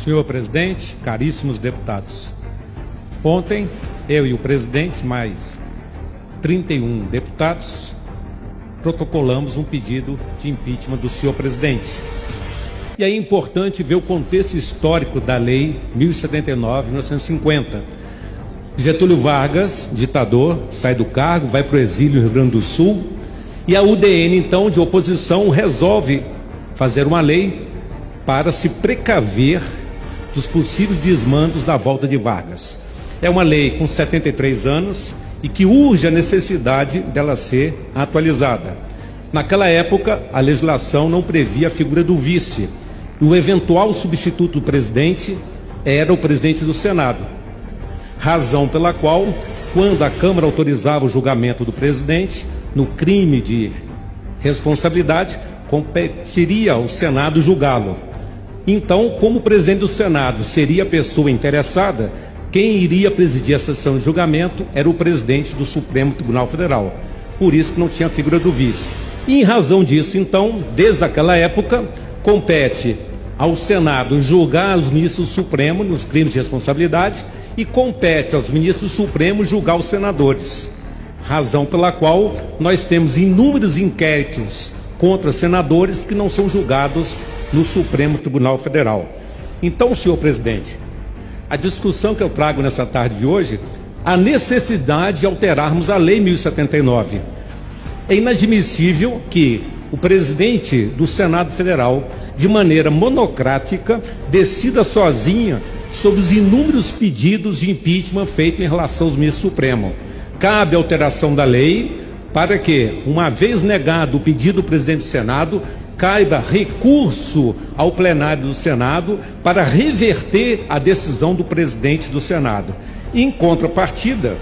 Senhor presidente, caríssimos deputados, ontem eu e o presidente, mais 31 deputados, protocolamos um pedido de impeachment do senhor presidente. E aí é importante ver o contexto histórico da Lei 1079 de 1950. Getúlio Vargas, ditador, sai do cargo, vai para o exílio no Rio Grande do Sul, e a UDN, então, de oposição, resolve fazer uma lei para se precaver dos possíveis desmandos da volta de Vargas. É uma lei com 73 anos e que urge a necessidade dela ser atualizada. Naquela época, a legislação não previa a figura do vice, e o eventual substituto do presidente era o presidente do Senado. Razão pela qual, quando a Câmara autorizava o julgamento do presidente, no crime de responsabilidade, competiria ao Senado julgá-lo. Então, como o presidente do Senado seria a pessoa interessada, quem iria presidir a sessão de julgamento era o presidente do Supremo Tribunal Federal. Por isso que não tinha a figura do vice. E em razão disso, então, desde aquela época, compete ao Senado julgar os ministros do Supremo nos crimes de responsabilidade e compete aos ministros do Supremo julgar os senadores. Razão pela qual nós temos inúmeros inquéritos contra senadores que não são julgados no Supremo Tribunal Federal. Então, senhor presidente, a discussão que eu trago nessa tarde de hoje, a necessidade de alterarmos a Lei 1079. É inadmissível que o presidente do Senado Federal, de maneira monocrática, decida sozinha sobre os inúmeros pedidos de impeachment feitos em relação aos ministros do Supremo. Cabe alteração da lei para que, uma vez negado o pedido do presidente do Senado, caiba recurso ao plenário do Senado para reverter a decisão do presidente do Senado. Em contrapartida,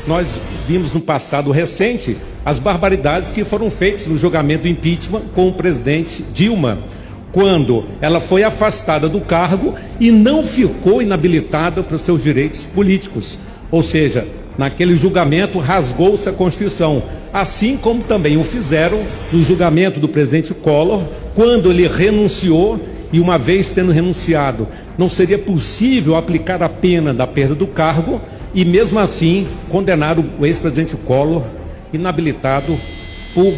nós vimos no passado recente as barbaridades que foram feitas no julgamento do impeachment com o presidente Dilma, quando ela foi afastada do cargo e não ficou inabilitada para os seus direitos políticos. Ou seja, naquele julgamento rasgou-se a Constituição, assim como também o fizeram no julgamento do presidente Collor, quando ele renunciou, e uma vez tendo renunciado, não seria possível aplicar a pena da perda do cargo, e mesmo assim condenaram o ex-presidente Collor inabilitado por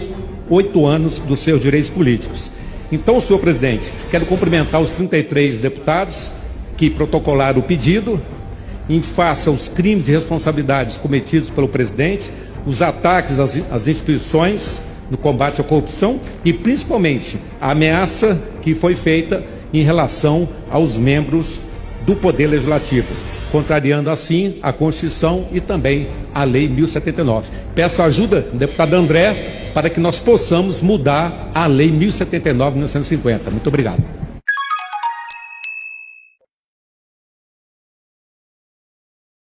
8 anos dos seus direitos políticos. Então, senhor presidente, quero cumprimentar os 33 deputados que protocolaram o pedido, em face aos crimes de responsabilidades cometidos pelo presidente, os ataques às instituições no combate à corrupção e, principalmente, a ameaça que foi feita em relação aos membros do Poder Legislativo, contrariando assim a Constituição e também a Lei 1079. Peço a ajuda do deputado André para que nós possamos mudar a Lei 1079 de 1950. Muito obrigado.